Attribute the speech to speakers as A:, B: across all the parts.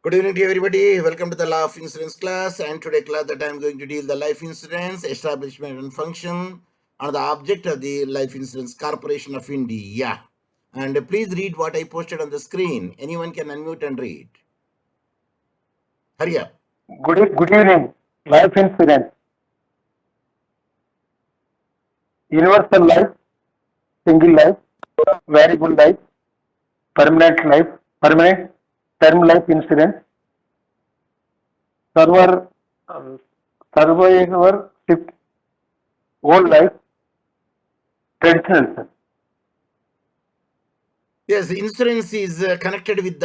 A: Good evening to everybody. Welcome to the Law of Insurance class. And today class that I am going to deal the life insurance establishment and function and the object of the Life Insurance Corporation of India. And please read what I posted on the screen. Anyone can unmute and read. Hurry up.
B: Good evening. Life insurance, universal life, single life, variable life, permanent term life insurance, server, survivorship, whole life, traditional.
A: Yes, insurance is connected with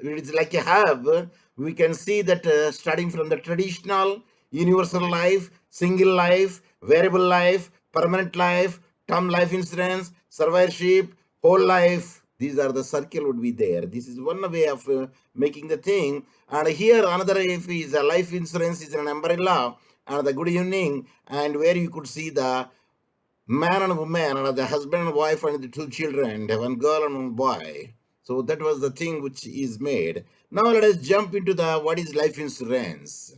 A: it's like a hub. We can see that starting from the traditional, universal life, single life, variable life, permanent life, term life insurance, survivorship, whole life. These are the circle would be there. This is one way of making the thing. And here another if is a life insurance is an umbrella and the good evening and where you could see the man and woman, and the husband and wife, and the two children, one girl and one boy. So that was the thing which is made. Now let us jump into the what is life insurance.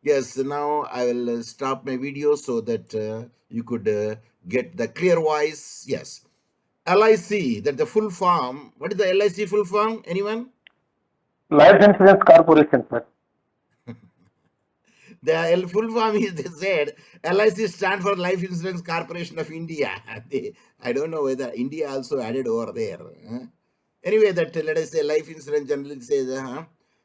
A: Yes, now I will stop my video so that you could get the clear voice. Yes, LIC, that the full form. What is the LIC full form? Anyone?
B: Life insurance corporation, sir.
A: The full form is they said LIC stand for Life Insurance Corporation of India. I don't know whether India also added over there. Anyway, that let us say life insurance generally says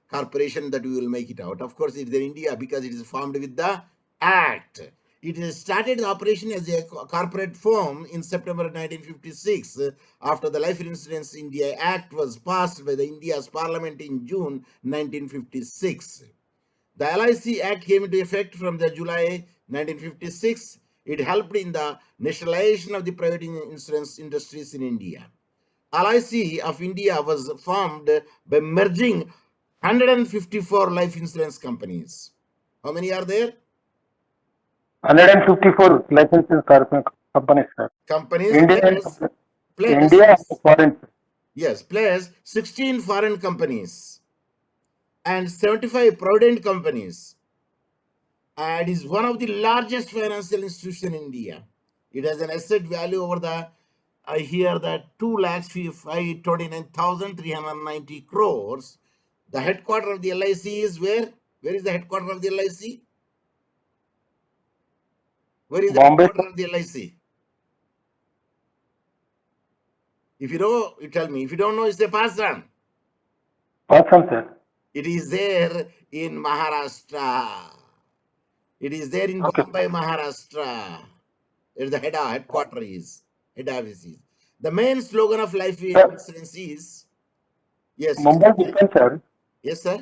A: corporation that we will make it out. Of course, it's in India because it is formed with the Act. It has started operation as a corporate firm in September 1956 after the Life Insurance India Act was passed by the India's Parliament in June 1956. The LIC Act came into effect from the July 1956. It helped in the nationalization of the private insurance industries in India. LIC of India was formed by merging 154 life insurance companies. How many are there?
B: 154 life insurance companies, sir.
A: Companies
B: India
A: plus
B: and foreign.
A: yes, plus 16 foreign companies and 75 provident companies. And is one of the largest financial institution in India. It has an asset value over the I hear that 2,529,390 crores. The headquarter of the LIC is where? Where is the headquarter of the LIC? Where is the
B: Bombay,
A: headquarter of the LIC? If you know, you tell me. If you don't know, it's a pass on.
B: awesome, sir.
A: It is there in Maharashtra. It is there in
B: Okay.
A: Bombay, Maharashtra. It's the headquarter is. Head office is. The main slogan of life
B: Sir,
A: insurance is yes.
B: Mumbai చెప్పాను sir.
A: Yes, sir.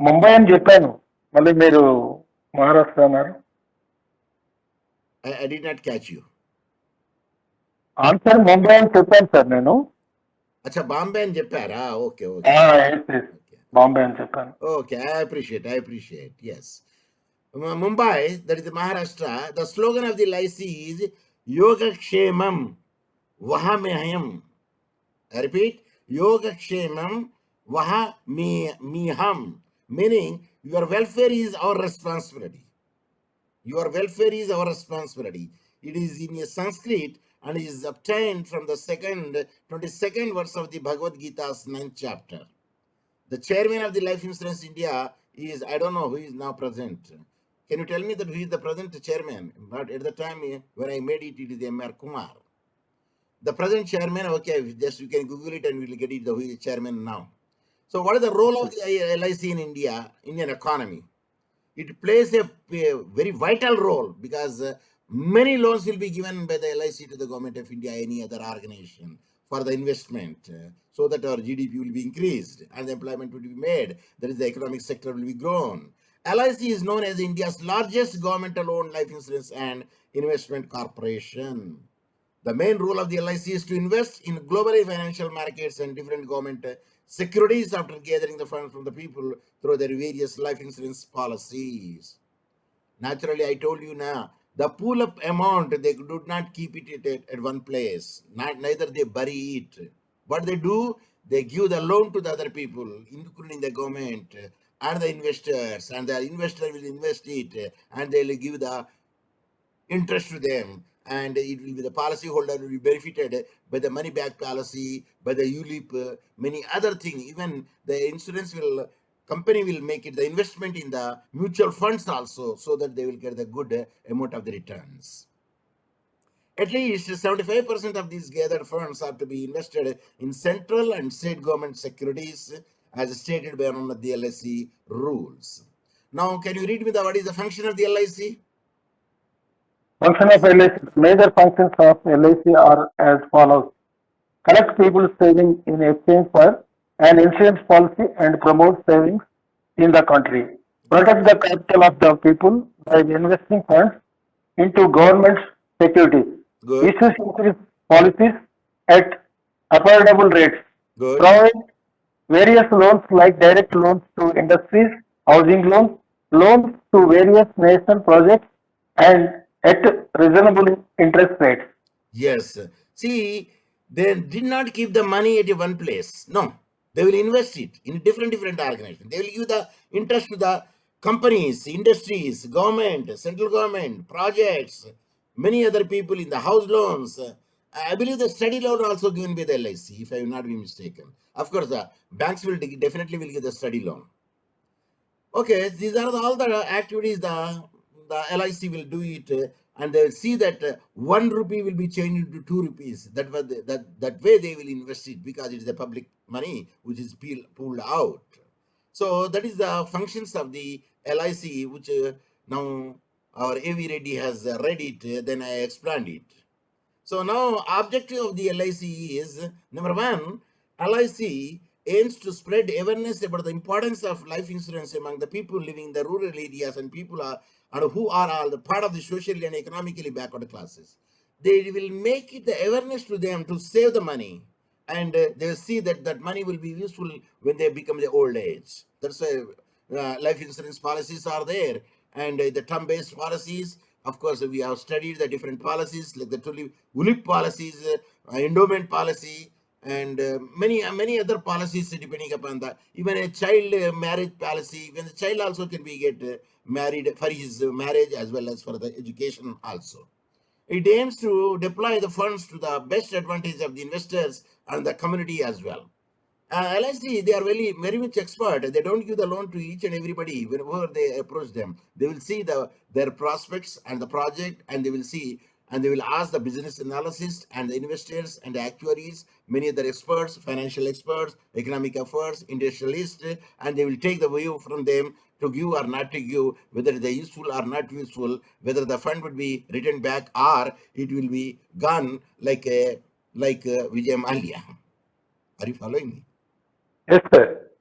B: Mumbai అని చెప్పాను, మళ్ళీ మీరు మహారాష్ట్ర అన్నారు.
A: I did not catch you.
B: Answer Mumbai అని చెప్పాను sir నేను.
A: Acha, Bombay and Japan. Okay.
B: Bombay అని చెప్పాను.
A: Okay, I appreciate. Yes. Mumbai, that is Maharashtra. The slogan of the LIC is Yoga Kshemam Vahamehayam. I repeat, Yoga Kshemam Vahameham. Meaning, your welfare is our responsibility. Your welfare is our responsibility. It is in a Sanskrit and is obtained from the 22nd verse of the Bhagavad Gita's 9th chapter. The chairman of the Life Insurance India is, I don't know who is now present. Can you tell me that who is the present chairman? But at the time when I made it, it is M.R. Kumar. The present chairman, okay, just you can Google it and we'll get it, who is the chairman now. So what is the role of the LIC in India, Indian economy? It plays a very vital role because many loans will be given by the LIC to the government of India, any other organization for the investment so that our GDP will be increased and the employment will be made. That is, the economic sector will be grown. LIC is known as India's largest governmental-owned life insurance and investment corporation. The main role of the LIC is to invest in global financial markets and different government securities after gathering the funds from the people through their various life insurance policies. Naturally, I told you now, the pool up amount, they do not keep it at one place. Neither they bury it. What they do, they give the loan to the other people, including the government and the investors, and the investor will invest it, and they will give the interest to them, and it will be the policy holder will be benefited by the money back policy, by the ULIP, many other things. Even the insurance will company will make it the investment in the mutual funds also, so that they will get the good amount of the returns. At least 75% of these gathered funds are to be invested in central and state government securities, as stated by one of the LIC rules. Now, can you read me what is the function of the LIC?
B: Function of LIC. Major functions of LIC are as follows: collect people's savings in exchange for an insurance policy and promote savings in the country. Protect the capital of the people by investing funds into government securities.
A: Good,
B: Issues insurance policies at affordable rates.
A: good.
B: Provide various loans like direct loans to industries, housing loans, loans to various national projects, and at reasonable interest rates.
A: Yes. See, they did not keep the money at one place. No, they will invest it in different organizations. They will give the interest to the companies, industries, government, central government, projects, many other people in the house loans. I believe the study loan also given by the LIC, if I will not be mistaken. Of course, the banks will definitely will give the study loan. Okay, these are all the activities the LIC will do it, and they will see that 1 rupee will be changed into 2 rupees. That way they will invest it, because it is the public money which is pulled out. So that is the functions of the LIC, which now our AV Reddy has read it. Then I explained it. So now objective of the LIC is, number one, LIC aims to spread awareness about the importance of life insurance among the people living in the rural areas and people and who are all the part of the socially and economically backward classes. They will make it the awareness to them to save the money, and they will see that that money will be useful when they become the old age. That's why life insurance policies are there, and the term-based policies. Of course, we have studied the different policies like the ULIP policies, endowment policy, and many other policies depending upon that. Even a child marriage policy, when the child also can be get married for his marriage as well as for the education also. It aims to deploy the funds to the best advantage of the investors and the community as well. LIC, they are very much expert. They don't give the loan to each and everybody whenever they approach them. They will see their prospects and the project, and they will see and they will ask the business analysts and the investors and the actuaries, many other experts, financial experts, economic experts, industrialists, and they will take the view from them to give or not to give, whether they are useful or not useful, whether the fund would be returned back or it will be gone like Vijay Mallya. Are you following me?
B: Yes, sir.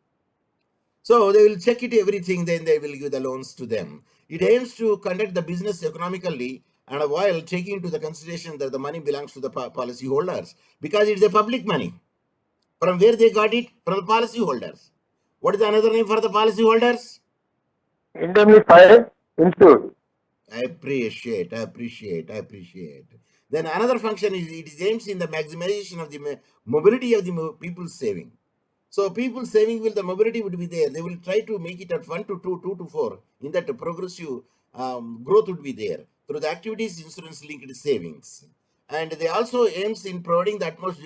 A: So they will check it everything, then they will give the loans to them. It aims to conduct the business economically and while taking into the consideration that the money belongs to the policy holders, because it's a public money. From where they got it? From the policy holders. What is another name for the policy holders?
B: Indemnified, insured.
A: I appreciate. Then another function is it aims in the maximization of the mobility of the people's saving. So people saving will, the mobility would be there. They will try to make it at 1 to 2, 2 to 4. In that progressive growth would be there through the activities insurance linked savings. And they also aims in providing the utmost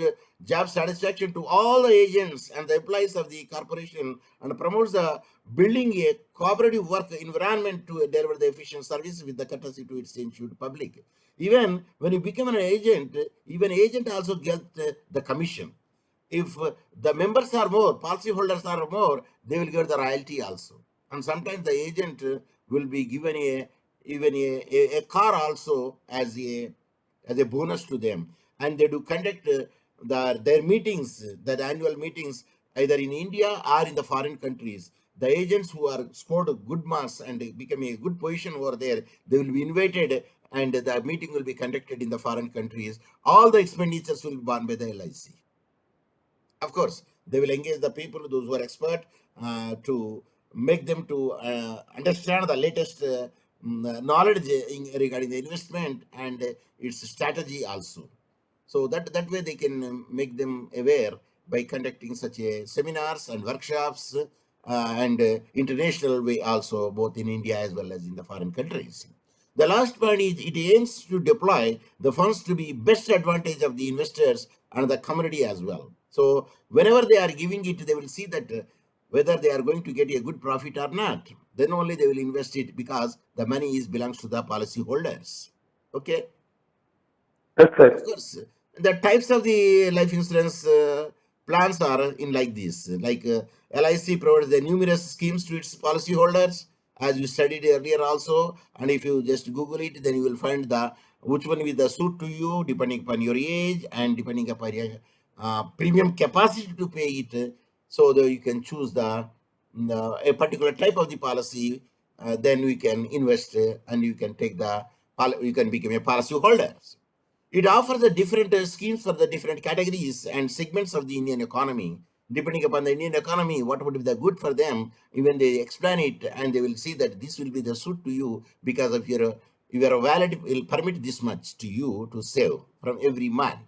A: job satisfaction to all the agents and the employees of the corporation, and promotes the building a cooperative work environment to deliver the efficient service with the courtesy to its insured public. Even when you become an agent, even agent also get the commission. If the members are more, policyholders are more, they will get the royalty also. And sometimes the agent will be given even a car also as a bonus to them. And they do conduct their meetings, their annual meetings, either in India or in the foreign countries. The agents who are scored good marks and become a good position over there, they will be invited, and the meeting will be conducted in the foreign countries. All the expenditures will be borne by the LIC. Of course, they will engage the people, those who are expert, to make them to understand the latest knowledge regarding the investment and its strategy also. So that way they can make them aware by conducting such a seminars and workshops and international way also, both in India as well as in the foreign countries. The last point is it aims to deploy the funds to be best advantage of the investors and the community as well. So whenever they are giving it, they will see that whether they are going to get a good profit or not. Then only they will invest it because the money is belongs to the policy holders. Okay.
B: Yes,
A: Of
B: sir.
A: course, the types of the life insurance plans are in like this. Like LIC provides the numerous schemes to its policyholders, as you studied earlier also. And if you just Google it, then you will find the which one will the suit to you, depending upon your age and depending upon your premium capacity to pay it. So that you can choose a particular type of the policy. Then we can invest and you can take you can become a policy holder. It offers the different schemes for the different categories and segments of the Indian economy. Depending upon the Indian economy, what would be the good for them, even they explain it and they will see that this will be the suit to you because of your wallet will permit this much to you to save from every month.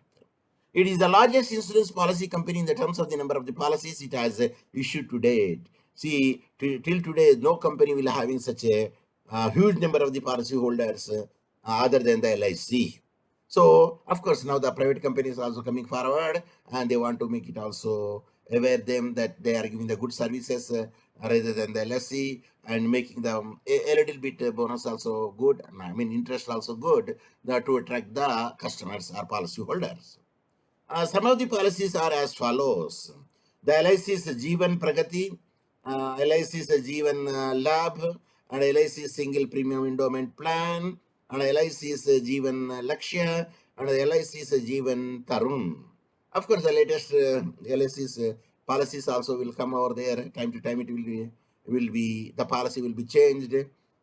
A: It is the largest insurance policy company in the terms of the number of the policies it has issued to date. See, till today, no company will having such a huge number of the policy holders other than the LIC. So, of course, now the private companies also coming forward and they want to make it also aware them that they are giving the good services rather than the LIC and making them a little bit bonus also good. I mean, interest also good to attract the customers or policy holders. Some of the policies are as follows. The LIC's Jeevan Pragati, LIC's Jeevan Labh, and LIC's Single Premium Endowment Plan, and LIC's Jeevan Lakshya, and LIC's Jeevan Tarun. Of course, the latest LIC's policies also will come over there. Time to time, it will be the policy will be changed.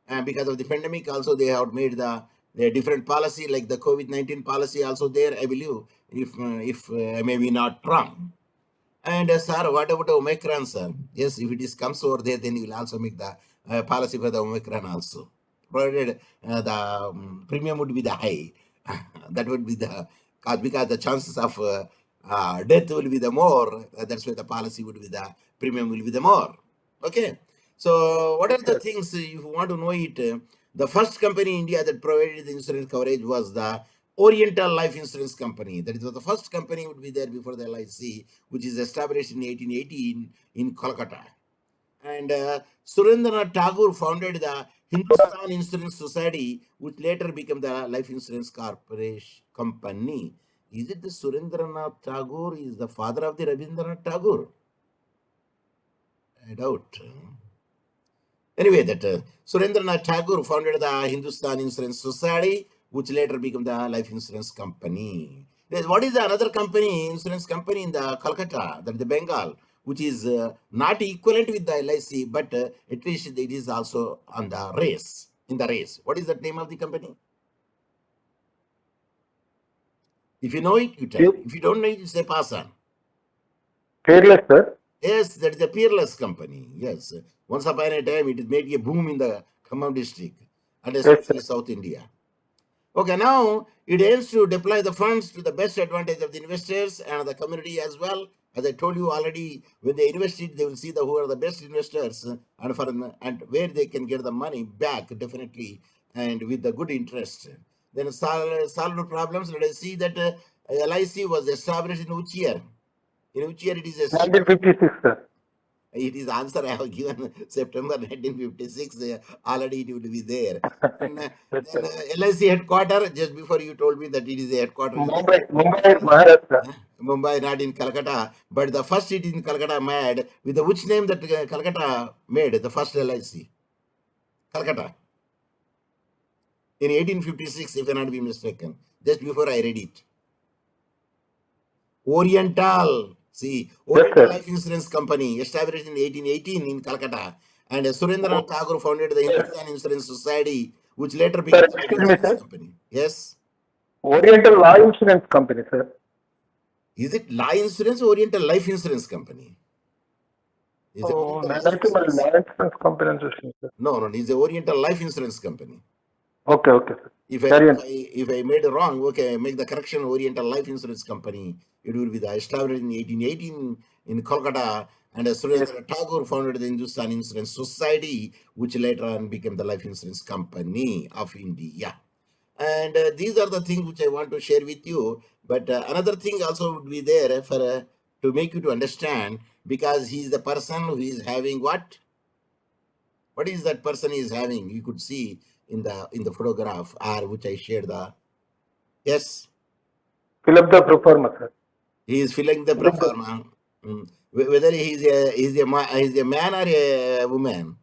A: And because of the pandemic, also they have made the different policy like the COVID-19 policy also there, I believe, if I may be not wrong. And sir, what about Omicron, sir? Yes, if it is comes over there, then you will also make the policy for the Omicron also, provided the premium would be the high. That would be the cause because the chances of death will be the more. That's why the policy would be the premium will be the more. Okay. So what are the
B: Yes.
A: things if you want to know it? The first company in India that provided the insurance coverage was the Oriental Life Insurance Company. That is the first company would be there before the LIC, which is established in 1818 in Kolkata. And Surendranath Tagore founded the Hindustan Insurance Society, which later became the Life Insurance Corporation Company. Is it the Surendranath Tagore is the father of the Rabindranath Tagore? I doubt. Anyway, that Surendranath Tagore founded the Hindustan Insurance Society, which later became the Life Insurance Company. What is the another company, insurance company in the Calcutta, that the Bengal, which is not equivalent with the LIC, but at least it is also on the race, in the race. What is the name of the company? If you know it, you tell. If you don't know it, you say pass on.
B: Fearless, sir.
A: Yes, that is a peerless company. Yes. Once upon a time, it made a boom in the Khammam district and
B: Yes, sir.
A: especially South India. Okay, now it aims to deploy the funds to the best advantage of the investors and the community as well. As I told you already, when they invest it, they will see who are the best investors and where they can get the money back definitely and with the good interest. Then solve the problems. Let us see that LIC was established in which year? In which year it is established?
B: 1956, sir.
A: It is answer I have given September 1956. Already it will be there. And,
B: Yes,
A: then
B: sir.
A: LIC headquarter, just before you told me that it is a headquarter in the
B: Mumbai, Maharashtra.
A: Mumbai, not in Calcutta. But the first it in Calcutta made with the which name that Calcutta made the first LIC? Calcutta in 1856, if I not be mistaken. Just before I read it. Oriental. See,
B: Yes,
A: Oriental
B: sir.
A: Life Insurance Company, established in 1818 in Calcutta. And Surendranath
B: Oh,
A: Tagore founded the
B: sir,
A: Hindustan Insurance Society, which later
B: sir,
A: became the Life
B: excuse me,
A: Insurance
B: sir.
A: Company. Yes.
B: Oriental Law Insurance Company, sir.
A: Is it Life Insurance or Oriental Life Insurance Company? Is it
B: Oh,
A: Oriental Life
B: నేనైతే మరి
A: Insurance?
B: లా insurance company అని చూసాను sir.
A: No, no, it's the Oriental Life Insurance Company.
B: Okay, okay, sir.
A: If I,
B: Carry
A: if
B: on.
A: I if I made it wrong, okay, I make the correction. Oriental Life Insurance Company. It will be the established in 1818 in Kolkata, and
B: Yes.
A: Surendra Tagore founded the Hindustan Insurance Society, which later on became the Life Insurance Company of India. And these are the things which I want to share with you. But another thing also would be there for to make you to understand, because he is the person who is having what is that person is having. You could see in the photograph or which I shared the. Yes,
B: Fill up the pro forma, sir.
A: he is filling the
B: Fill up the,
A: proforma. Whether he's a man or a woman.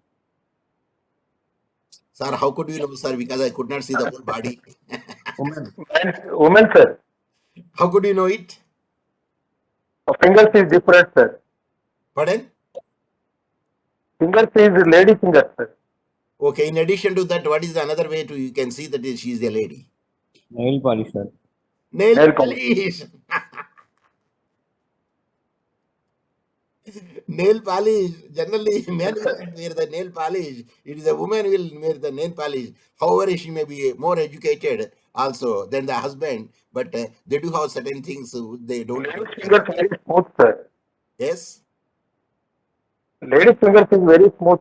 A: Sir, how could you know, sir? Because I could not see the whole body.
B: woman, sir.
A: How could you know it?
B: Fingers is different, sir.
A: Pardon?
B: Fingers is lady finger, sir.
A: Okay. In addition to that, what is the another way to you can see that she is a lady?
C: Nail polish, sir.
A: Nail
B: Nail polish.
A: polish. Nail polish. Generally, men will not wear the nail polish. It is a woman will wear the nail polish. However, she may be more educated also than the husband, but they do have certain things they don't
B: Lady
A: want to
B: fingers
A: correct.
B: very smooth, sir.
A: Yes.
B: Lady fingers is very smooth.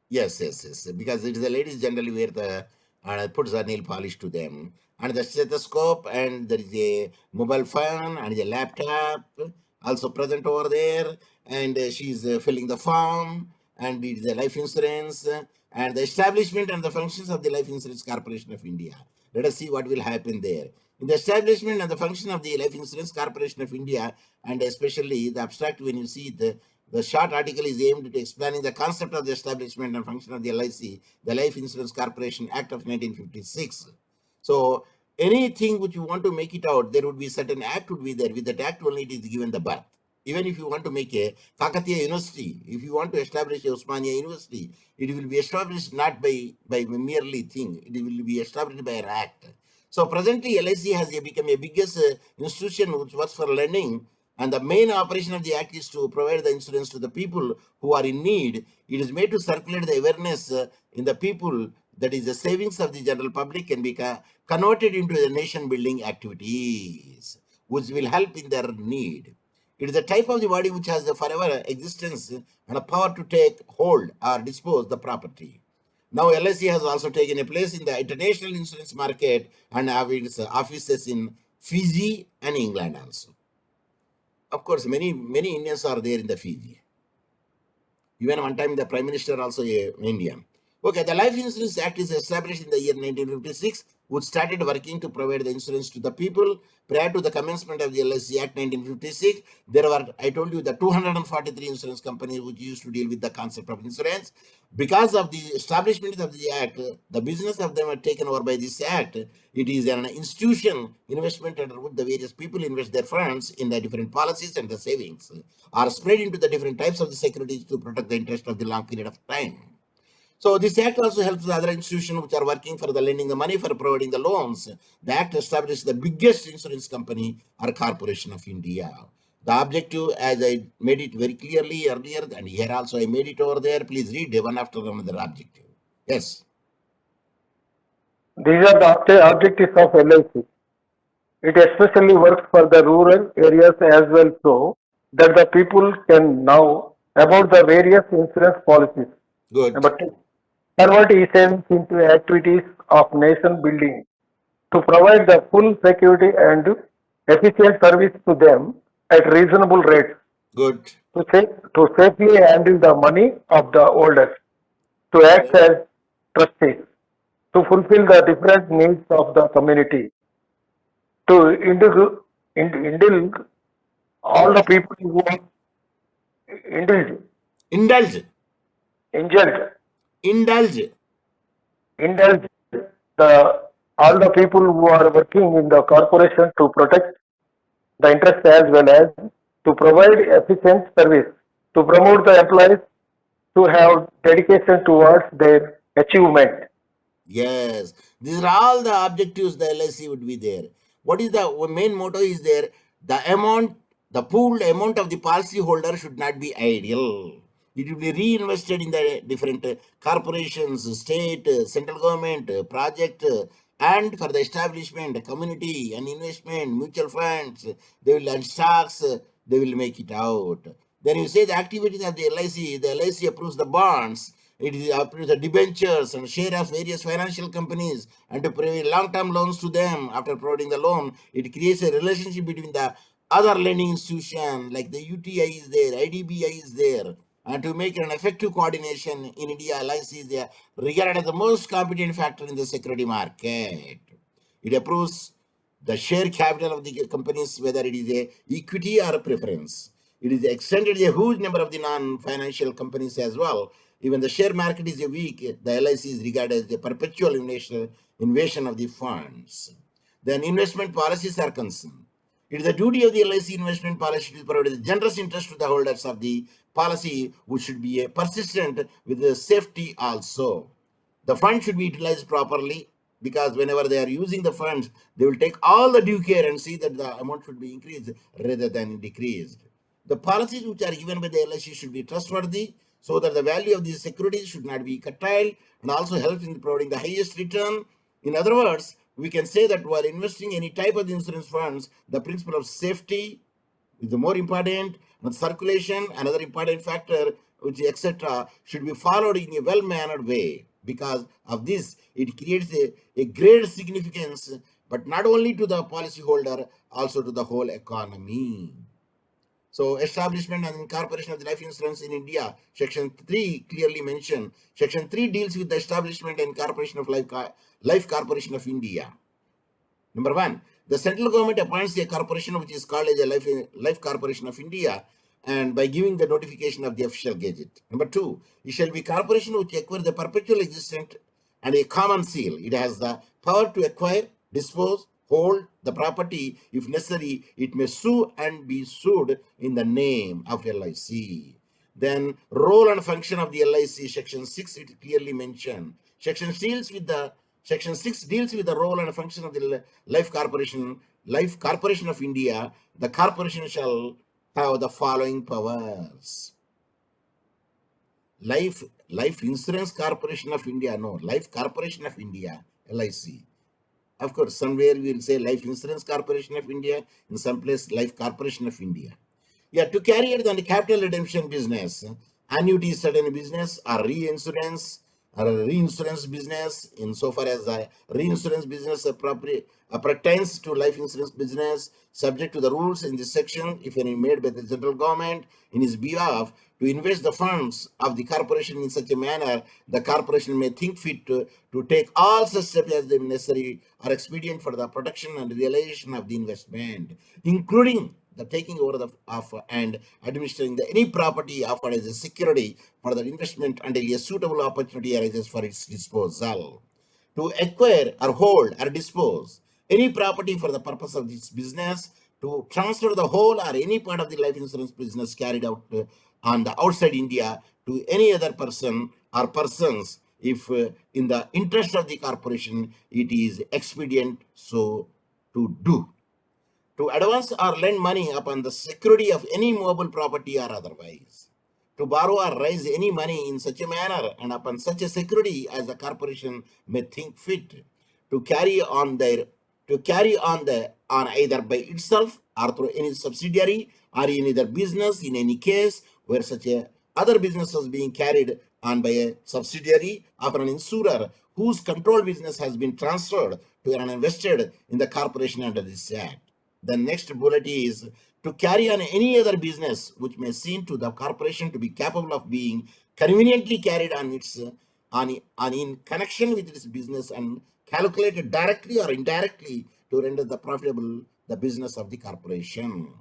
A: Yes. Because it is the ladies generally wear the puts the nail polish to them, and the stethoscope, and there is a mobile phone and a laptop also present over there, and she's filling the form, and it is a life insurance and the establishment and the functions of the Life Insurance Corporation of India. Let us see what will happen there. In the establishment and the function of the Life Insurance Corporation of India, and especially the abstract, when you see the short article is aimed at explaining the concept of the establishment and function of the LIC, the Life Insurance Corporation Act of 1956. So anything which you want to make it out, there would be certain act would be there. With that act only it is given the birth. Even if you want to make a Kakatiya University, if you want to establish a Osmania University, it will be established not by merely thing. It will be established by an act. So presently, LIC has become a biggest institution which works for lending, and the main operation of the act is to provide the insurance to the people who are in need. It is made to circulate the awareness in the people, that is the savings of the general public can be converted into the nation building activities, which will help in their need. It is a type of the body which has the forever existence and a power to take hold or dispose the property. Now LIC has also taken a place in the international insurance market and have its offices in Fiji and England also. Of course, many Indians are there in the Fiji. Even one time the Prime Minister also a Indian. Okay, the Life Insurance Act is established in the year 1956, which started working to provide the insurance to the people. Prior to the commencement of the LIC Act 1956, there were, I told you, the 243 insurance companies which used to deal with the concept of insurance. Because of the establishment of the Act, the business of them are taken over by this Act. It is an institution investment under which the various people invest their funds in the different policies, and the savings are spread into the different types of the securities to protect the interest of the long period of time. So this act also helps the other institutions which are working for the lending the money for providing the loans. The act established the biggest insurance company or corporation of India. The objective, as I made it very clearly earlier, and here also I made it over there. Please read one after another objective. Yes.
B: These are the objectives of LIC. It especially works for the rural areas as well, so that the people can know about the various insurance policies.
A: Good.
B: Number two, convert e-savings into activities of nation building to provide the full security and efficient service to them at reasonable rates
A: Good.
B: to safely handle the money of the holders, to act as trustees, to fulfill the different needs of the community, to indulge all the people who are indulge,
A: Indulge.
B: indulge,
A: Indulge.
B: indulge the all the people who are working in the corporation to protect the interest as well as to provide efficient service, to promote the employees to have dedication towards their achievement.
A: Yes, these are all the objectives the LIC would be there. What is the main motto is there? The pooled amount of the policy holder should not be idle. It will be reinvested in the different corporations, state, central government, project, and for the establishment, community, and investment, mutual funds. They will and stocks. They will make it out. Then you say the activities of the LIC. The LIC approves the bonds. It is approves the debentures and share of various financial companies and to provide long-term loans to them. After providing the loan, it creates a relationship between the other lending institution like the UTI is there, IDBI is there, and to make an effective coordination in India, LIC is there, regarded as the most competent factor in the security market. It approves the share capital of the companies, whether it is a equity or a preference. It is extended a huge number of the non-financial companies as well. Even the share market is a weak, the LIC is regarded as a perpetual invasion of the funds. Then investment policies are concerned. It is the duty of the LIC investment policy to provide generous interest to the holders of the policy, which should be persistent with the safety also. The fund should be utilized properly because whenever they are using the funds, they will take all the due care and see that the amount should be increased rather than decreased. The policies which are given by the LIC should be trustworthy so that the value of these securities should not be curtailed and also helps in providing the highest return. In other words, we can say that while investing any type of insurance funds, the principle of safety is the more important, and circulation, another important factor, which etc., should be followed in a well-mannered way. Because of this, it creates a great significance, but not only to the policyholder, also to the whole economy. So, establishment and incorporation of the life insurance in India, Section 3 clearly mentioned. Section 3 deals with the establishment and incorporation of Life Corporation of India. Number one, the central government appoints a corporation which is called as a Life Corporation of India, and by giving the notification of the official gazette. Number two, it shall be corporation which acquire the perpetual existent and a common seal. It has the power to acquire, dispose, hold the property. If necessary, it may sue and be sued in the name of LIC. Then role and function of the LIC, Section 6, it clearly mentioned. Section 6 deals with the role and function of the Life Corporation of India. The corporation shall have the following powers. Life Insurance Corporation of India, no, Life Corporation of India, LIC. Of course, somewhere we will say Life Insurance Corporation of India, in some place Life Corporation of India. Yeah, to carry out the capital redemption business, annuity certain business, or reinsurance business, insofar as the reinsurance business pertains to life insurance business, subject to the rules in this section, if any made by the central government in his behalf, to invest the funds of the corporation in such a manner, the corporation may think fit to take all such steps as they necessary or expedient for the protection and realization of the investment, including the taking over of and administering any property offered as a security for the investment until a suitable opportunity arises for its disposal. To acquire or hold or dispose any property for the purpose of this business, to transfer the whole or any part of the life insurance business carried out on the outside India to any other person or persons, if in the interest of the corporation it is expedient so to do. To advance or lend money upon the security of any movable property or otherwise. To borrow or raise any money in such a manner and upon such a security as the corporation may think fit. To carry on either by itself or through any subsidiary or in either business, in any case where such a other business was being carried on by a subsidiary of an insurer whose control business has been transferred to and invested in the corporation under this act. The next bullet is to carry on any other business which may seem to the corporation to be capable of being conveniently carried on in connection with its business and calculated directly or indirectly to render the profitable the business of the corporation.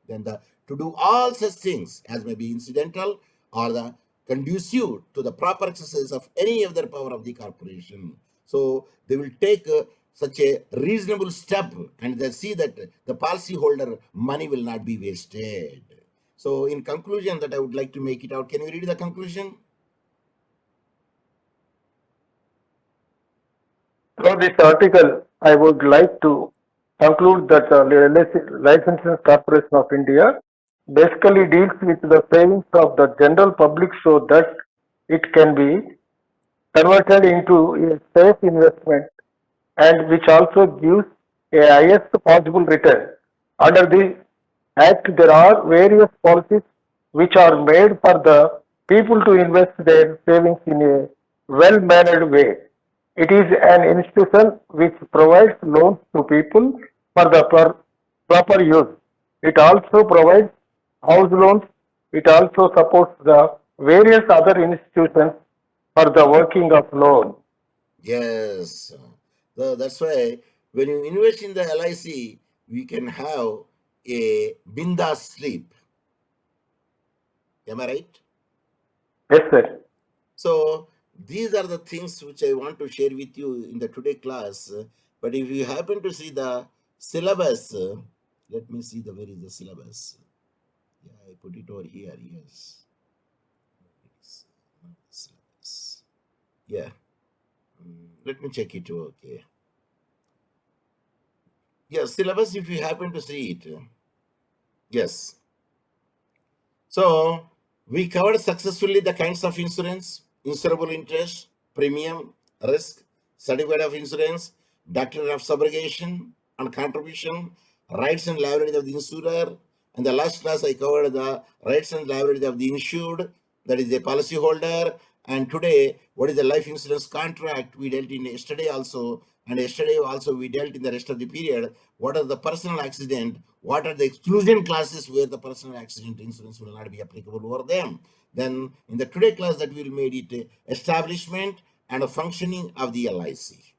A: Then to do all such things as may be incidental or the conducive to the proper exercise of any other power of the corporation. So they will take such a reasonable step and they see that the policyholder money will not be wasted. So in conclusion, that I would like to make it out. Can you read the conclusion?
B: From this article, I would like to conclude that Life Insurance Corporation of India basically deals with the savings of the general public so that it can be converted into a safe investment and which also gives a highest possible return. Under the Act, there are various policies which are made for the people to invest their savings in a well-mannered way. It is an institution which provides loans to people for the proper use. It also provides house loans. It also supports the various other institutions for the working of loan.
A: Yes. That's why when you invest in the LIC, we can have a bindas sleep. Am I right?
B: Yes, sir.
A: So these are the things which I want to share with you in the today class. But if you happen to see the syllabus, let me see where is the syllabus. Yeah, I put it over here. Yes. It's not the syllabus. Yeah. Let me check it. Okay. Yeah, syllabus. If you happen to see it, yes. So we covered successfully the kinds of insurance, insurable interest, premium, risk, certificate of insurance, doctrine of subrogation and contribution, rights and liability of the insurer. And the last class I covered the rights and liability of the insured, that is the policyholder. And today, what is the life insurance contract? We dealt in yesterday also, and yesterday also we dealt in the rest of the period. What are the personal accident? What are the exclusion classes where the personal accident insurance will not be applicable over them? Then in the today class that we will made it establishment and a functioning of the LIC.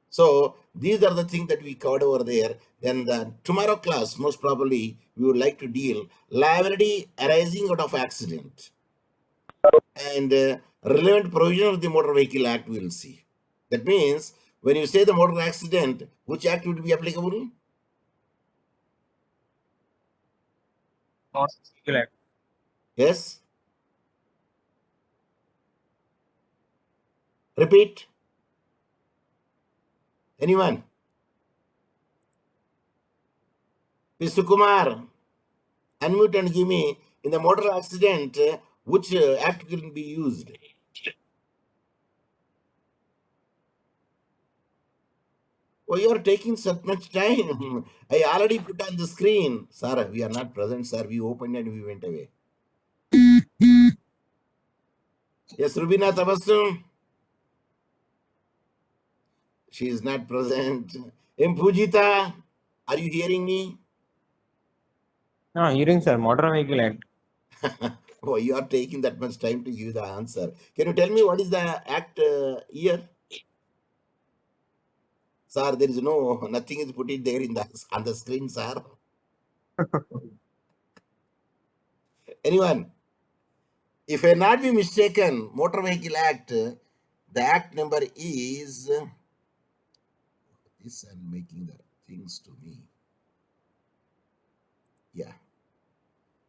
A: So these are the things that we covered over there. Then the tomorrow class, most probably, we would like to deal liability arising out of accident and relevant provision of the Motor Vehicle Act. We will see. That means when you say the motor accident, which act would be applicable?
C: Motor Vehicle Act.
A: Yes. Repeat. Anyone? Mr. Kumar, unmute and give me in the motor accident, which act can be used? Oh, you are taking so much time. I already put on the screen. Sir, we are not present, sir. We opened and we went away. Yes, Rubina Tabassum. She is not present. M. Pujita, are you hearing me?
C: No, hearing, sir. Motor Vehicle Act.
A: Oh, you are taking that much time to give the answer. Can you tell me what is the act year? Sir, there is nothing is put it there in the on the screen, sir. Anyone? If I not be mistaken, Motor Vehicle Act, the act number is this and making the things to me. Yeah.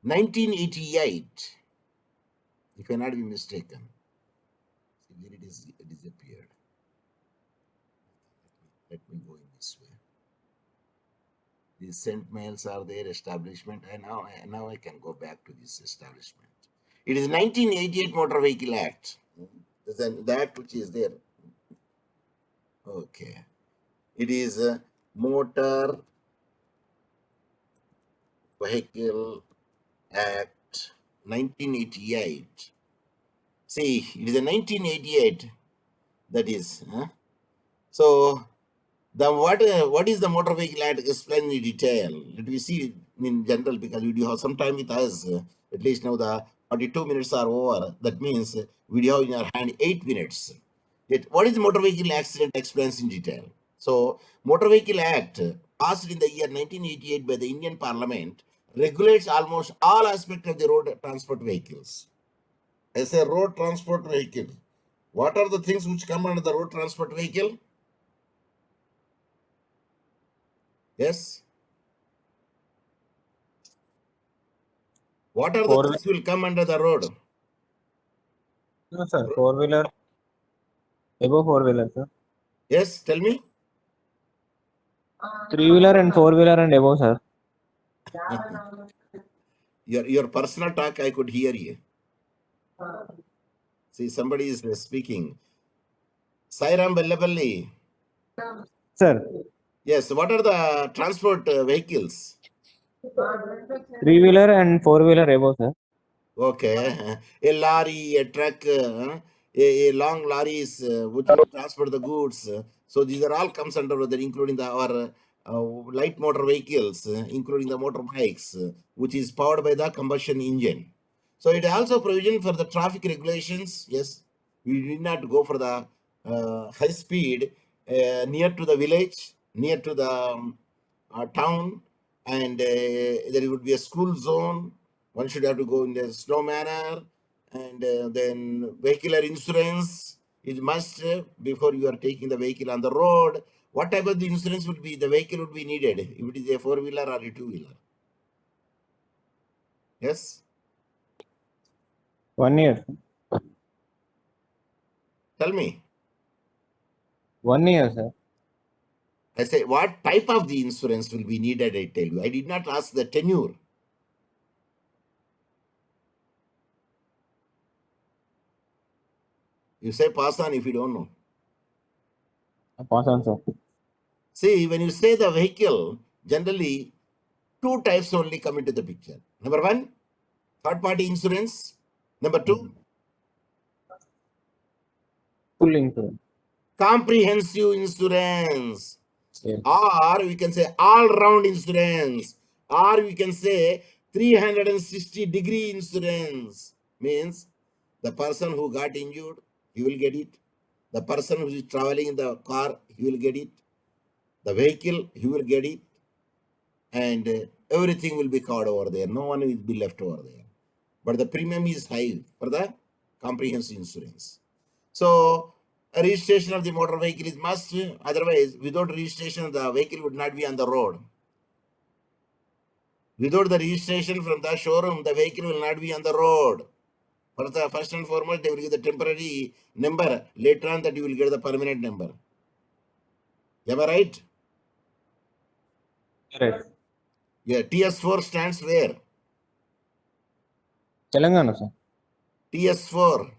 A: 1988. If I not be mistaken. See where it is it disappeared. Let me go in this way. These sent mails are there, establishment, and now I can go back to this establishment. It is 1988 Motor Vehicle Act. The act which is there. Okay. It is Motor Vehicle Act 1988. See, it is a 1988. That is. So what is the Motor Vehicle Act? Explain in detail. Let me see in general because we do have some time with us. At least now the 42 minutes are over. That means we have in our hand 8 minutes. Yet, what is the Motor Vehicle Accident explains in detail? So, Motor Vehicle Act passed in the year 1988 by the Indian Parliament regulates almost all aspects of the road transport vehicles. As a road transport vehicle, what are the things which come under the road transport vehicle? Yes. What are the
C: Four
A: things will come under the road?
C: No, sir. Four-wheeler. Above four-wheeler, sir.
A: Yes, tell me.
C: Three-wheeler and four-wheeler and above, sir.
A: Your personal talk, I could hear you. See, somebody is speaking. Sairam Bellapalli.
C: Sir,
A: Yes, what are the transport vehicles?
C: 3-wheeler and 4-wheeler above, sir.
A: Okay. A lorry, a truck, a long lorries which will transport the goods. So these are all comes under that, including our light motor vehicles, including the motorbikes, which is powered by the combustion engine. So it also provision for the traffic regulations. Yes, we did not go for the high speed near to the village, near to the town, and there would be a school zone. One should have to go in a slow manner, and then vehicular insurance is must before you are taking the vehicle on the road. What type of the insurance would be the vehicle would be needed if it is a 4-wheeler or a 2-wheeler? Yes,
C: 1 year.
A: tell me.
C: 1 year, sir.
A: I say what type of the insurance will be needed. I tell you. I did not ask the tenure. You say pass on if you don't know.
C: Pass on, sir.
A: See, when you say the vehicle, generally two types only come into the picture. Number one, third party insurance. Number two,
C: Full insurance.
A: comprehensive insurance.
C: Yes.
A: Or we can say all round insurance. Or we can say 360-degree insurance. Means the person who got injured, he will get it. The person who is traveling in the car, he will get it. The vehicle, he will get it. And everything will be covered over there. No one will be left over there. But the premium is high for the comprehensive insurance. So a registration of the motor vehicle is must. Otherwise, without registration, the vehicle would not be on the road. Without the registration from the showroom, the vehicle will not be on the road. For the first and foremost, they will give the temporary number. Later on, that you will get the permanent number. Am I right?
C: Correct.
A: Yeah. TS4 stands where?
C: Telangana, sir.
A: TS4.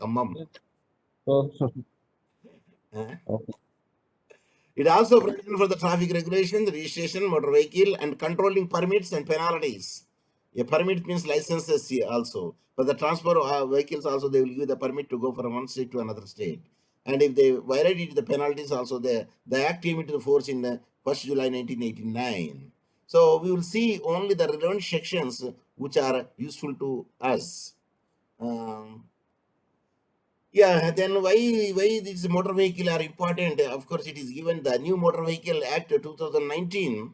A: Come on.
C: So,
A: Huh?
C: okay.
A: It also provides for the traffic regulation, the registration, motor vehicle, and controlling permits and penalties. A permit means licenses here also. For the transport vehicles also, they will give the permit to go from one state to another state. And if they violate it, the penalties also there. The act came into force in 1st July 1989. So we will see only the relevant sections which are useful to us. Yeah, then why this motor vehicle are important? Of course, it is given the new Motor Vehicle Act 2019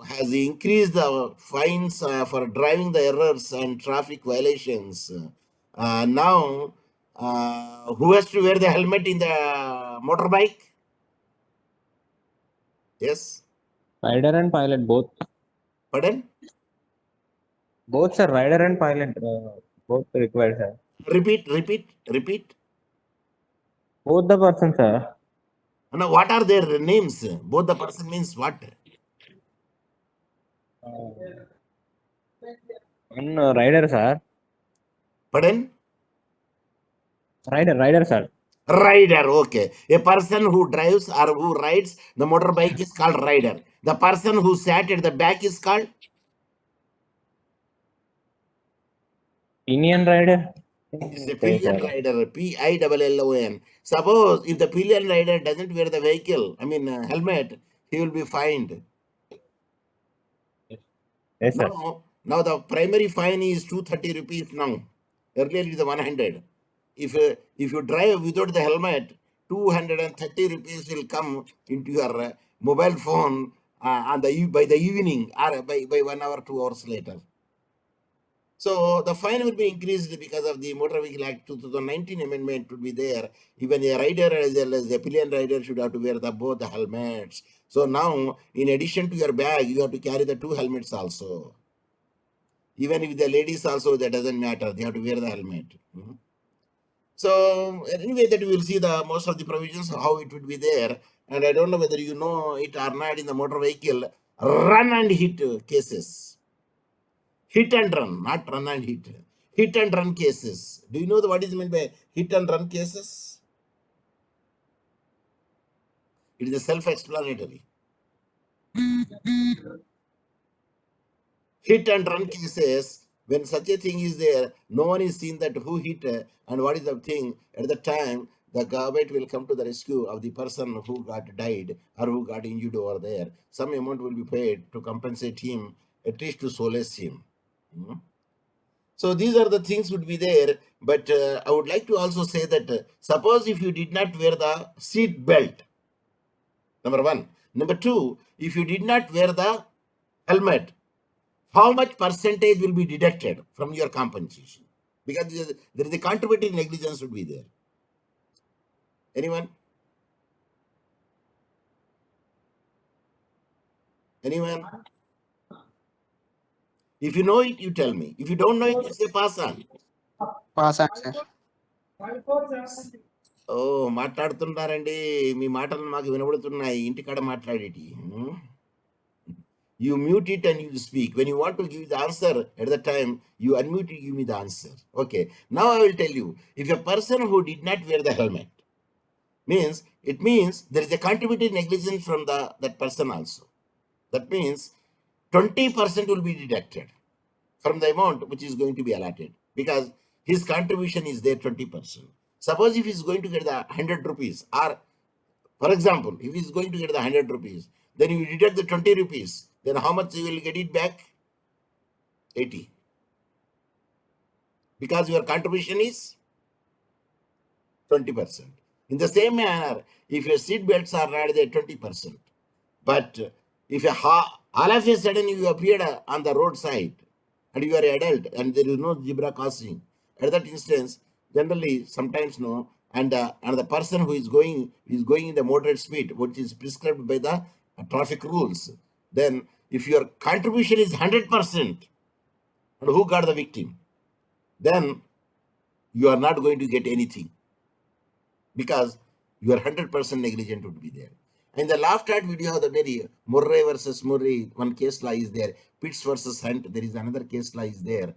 A: has increased the fines for driving the errors and traffic violations. Now, who has to wear the helmet in the motorbike? Yes,
C: Rider and pilot, both.
A: pardon?
C: Both, sir. Rider and pilot, both required, sir.
A: Repeat.
C: Both the person, sir.
A: Now, what are their names? Both the person means what?
C: One rider, sir.
A: Pardon?
C: Rider, sir.
A: Rider, okay. A person who drives or who rides the motorbike is called rider. The person who sat at the back is called
C: Indian rider.
A: is a
C: Okay,
A: pillion
C: sir.
A: rider, PILLON. Suppose if the pillion rider doesn't wear the vehicle, helmet, he will be fined.
C: Yes, sir.
A: Now the primary fine is 230 rupees now. Earlier it is 100. If you drive without the helmet, 230 rupees will come into your mobile phone by the evening or by 1 hour, 2 hours later. So the fine will be increased because of the Motor Vehicle Act 2019 amendment would be there. Even a rider as well as a pillion rider should have to wear both the helmets. So now, in addition to your bag, you have to carry the 2 helmets also. Even if the ladies also, that doesn't matter. They have to wear the helmet. So anyway, that we will see the most of the provisions, how it would be there. And I don't know whether you know it or not in the motor vehicle. run and hit cases. Hit and run, not run and hit. Hit and run cases. Do you know what is meant by hit and run cases? It is self-explanatory. Hit and run cases, when such a thing is there, no one is seen that who hit and what is the thing. At the time, the government will come to the rescue of the person who got died or who got injured over there. Some amount will be paid to compensate him, at least to solace him. Hmm? So these are the things would be there. But I would like to also say that suppose if you did not wear the seat belt, number one. Number two, if you did not wear the helmet, how much percentage will be deducted from your compensation? Because there is a contributing negligence would be there. Anyone? Anyone? If you know it, you tell me. If you don't know it, you say pass on.
D: Pass on, sir.
A: ఓ మాట్లాడుతున్నారండి మీ మాటలు మాకు వినబడుతున్నాయి ఇంటికాడ మాట్లాడేటి you mute it and you speak. When you want to give the answer at the time, you unmute it, give me the answer. Okay. Now I will tell you, if a person who did not wear the helmet, it means there is a contributing negligence from that person also. That means 20% will be deducted from the amount which is going to be allotted because his contribution is there 20%. Suppose if he is going to get the 100 rupees, or for example, if he is going to get the 100 rupees, then you deduct the 20 rupees, then how much you will get it back? 80. Because your contribution is 20%. In the same manner, if your seat belts are not there 20%, but if all of a sudden you appeared on the roadside and you are an adult and there is no zebra crossing, at that instance, generally sometimes no, and the person who is going in the moderate speed, which is prescribed by the traffic rules, then if your contribution is 100%, and who got the victim, then you are not going to get anything because your 100% negligent would be there. And the last part video of the very Murray versus Murray, one case law is there. Pitts versus Hunt, there is another case law is there.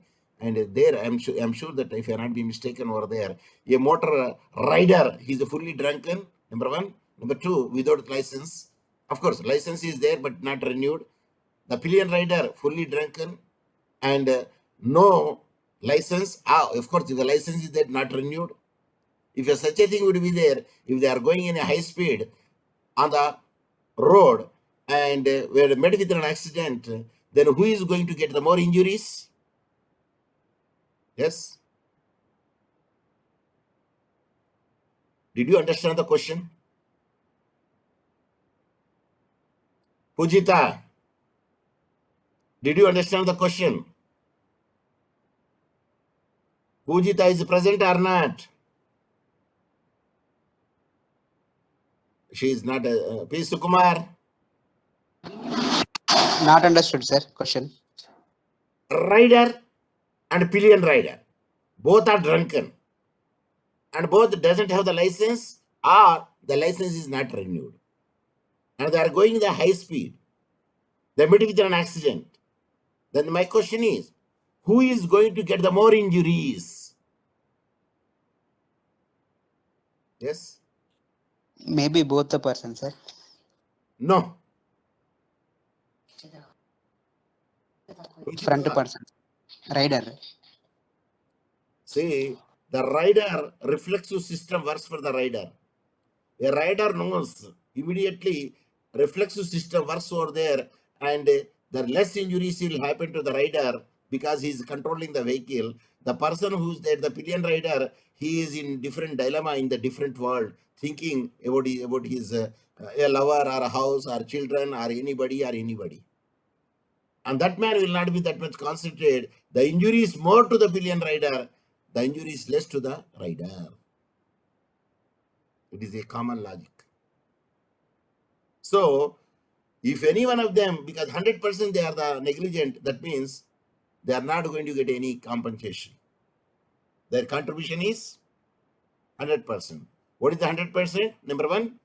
A: And there, I'm sure that if I not be mistaken over there, a motor rider, he's fully drunken, number one. Number two, without license. Of course, license is there, but not renewed. The pillion rider, fully drunken, and no license. Of course, if the license is there, not renewed. If such a thing would be there, if they are going in a high speed on the road and were met with an accident, then who is going to get the more injuries? Yes? Did you understand the question? Pujita, did you understand the question? Pujita is present or not? She is not. P. Sukumar.
D: Not understood, sir. Question.
A: Rider and pillion rider, both are drunken, and both doesn't have the license or the license is not renewed, and they are going the high speed. They met with an accident. Then my question is, who is going to get the more injuries? Yes?
D: Maybe both the person, sir.
A: No.
D: Front person. Rider.
A: See, the rider reflexive system works for the rider. A rider knows immediately, reflexive system works over there, and the less injuries will happen to the rider because he is controlling the vehicle. The person who's there, the pillion rider, he is in different dilemma in the different world, thinking about his a lover or a house or children or anybody. And that man will not be that much concentrated. The injury is more to the pillion rider, the injury is less to the rider. It is a common logic. So, if any one of them, because 100% they are the negligent, that means they are not going to get any compensation. Their contribution is 100%. What is the 100%? Number one,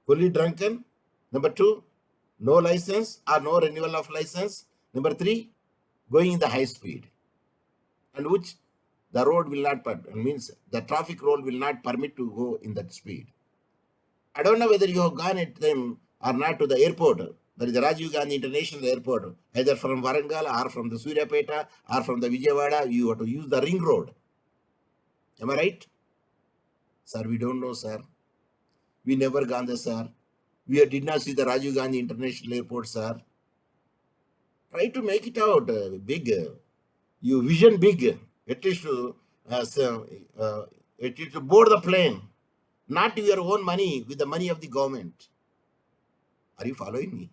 A: fully drunken. Number two, no license or no renewal of license. Number 3, going in the high speed, and which the road will not means the traffic rule will not permit to go in that speed. I don't know whether you have gone at them or not to the airport. There is the Rajiv Gandhi International Airport, either from Warangal or from the Suryapeta or from the Vijayawada. You have to use the ring road. Am I right? Sir, we don't know, sir. We never gone there, sir. We did not see the Rajiv Gandhi International Airport, sir. Try to make it out big. You vision big. At least to board the plane, not your own money, with the money of the government. Are you following me?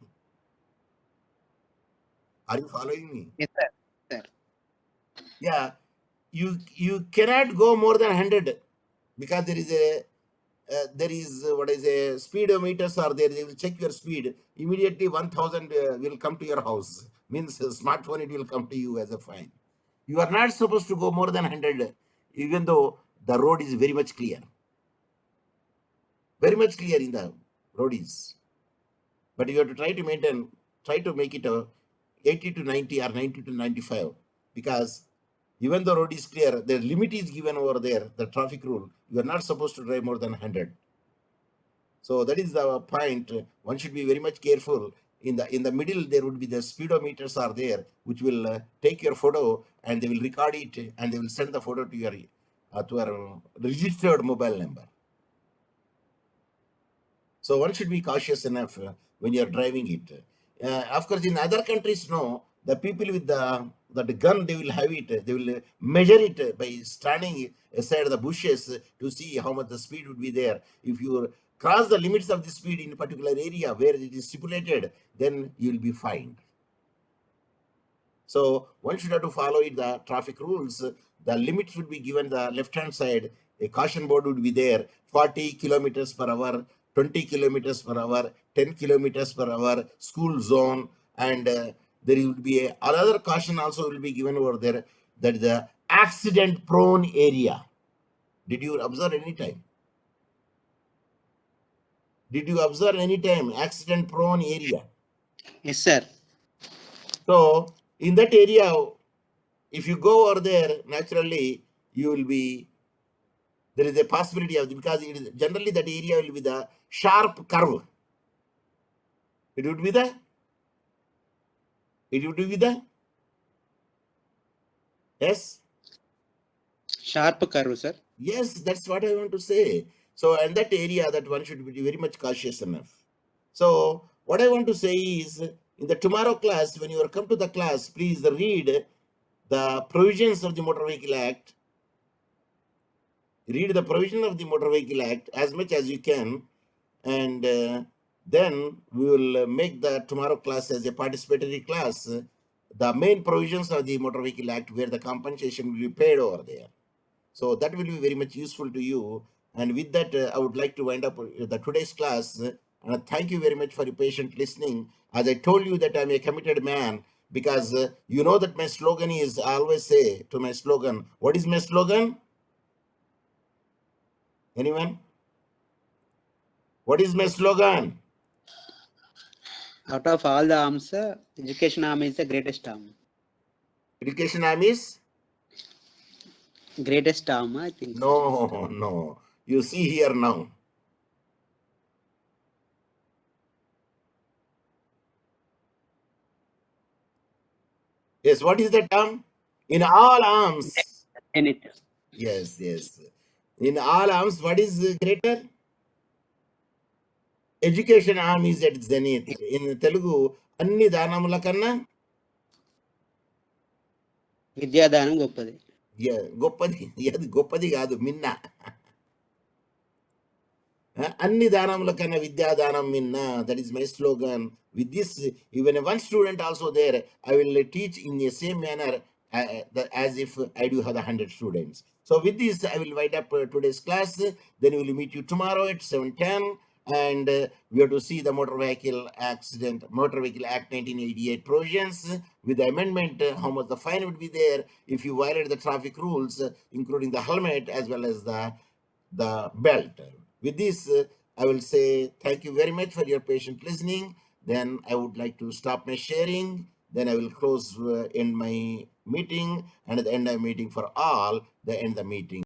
A: Are you following me?
D: Yes, sir. Sir.
A: Yeah, you cannot go more than 100 because there is what is a speedometers are there. They will check your speed immediately. 1000 will come to your house. Means smartphone, it will come to you as a fine. You are not supposed to go more than 100, even though the road is very much clear. Very much clear in the road is. But you have to try to make it 80 to 90 or 90 to 95, because even the road is clear, the limit is given over there, the traffic rule. You are not supposed to drive more than 100. So that is the point. One should be very much careful. In the middle, there would be the speedometers are there, which will take your photo and they will record it and they will send the photo to your registered mobile number. So one should be cautious enough when you are driving it. Of course, in other countries, no, the people with the gun, they will have it. They will measure it by standing aside the bushes to see how much the speed would be there. If you cross the limits of the speed in a particular area where it is stipulated, then you will be fined. So one should have to follow it, the traffic rules. The limits would be given the left-hand side. A caution board would be there, 40 kilometers per hour, 20 kilometers per hour, 10 kilometers per hour, school zone, and there will be another caution also will be given over there, that is the accident-prone area. Did you observe any time? Did you observe any time accident-prone area?
D: Yes, sir.
A: So in that area, if you go over there, naturally you will be, there is a possibility of, because it is generally that area will be the sharp curve. It would be the yes.
D: Sharp curve, sir.
A: Yes, that's what I want to say. So, and that area, that one should be very much cautious enough. So, what I want to say is, in the tomorrow class, when you are come to the class, please read the provisions of the Motor Vehicle Act. Read the provision of the Motor Vehicle Act as much as you can, and then we will make the tomorrow class as a participatory class. The main provisions of the Motor Vehicle Act, where the compensation will be paid over there. So that will be very much useful to you. And with that, I would like to wind up the today's class. Thank you very much for your patient listening. As I told you that I'm a committed man, because you know that my slogan is, I always say to my slogan, what is my slogan? Anyone? What is my slogan?
D: Out of all the arms, education arm is the greatest arm.
A: Education arm is?
D: Greatest arm, I think.
A: No. You see here now. Yes, what is the term? In all arms.
D: In it.
A: Yes. In all arms, what is greater? Education arm is at zenith. In Telugu, అన్ని దానముల కన్నా
D: విద్యాదానం గొప్పది.
A: గొప్పది. అది గొప్పది కాదు, మిన్న. అన్ని దానముల కన్నా విద్యాదానం మిన్న. That is my slogan. With this, even one student also there, I will teach in the same manner as if I do have 100 students. So with this, I will wind up today's class. Then we will meet you tomorrow at 7:10. And we have to see the Motor Vehicle Act 1988 provisions. With the amendment, how much the fine would be there if you violate the traffic rules, including the helmet as well as the belt. With this, I will say thank you very much for your patient listening. then I would like to stop my sharing. Then I will close end my meeting, and at the end of meeting for all, the end the meeting.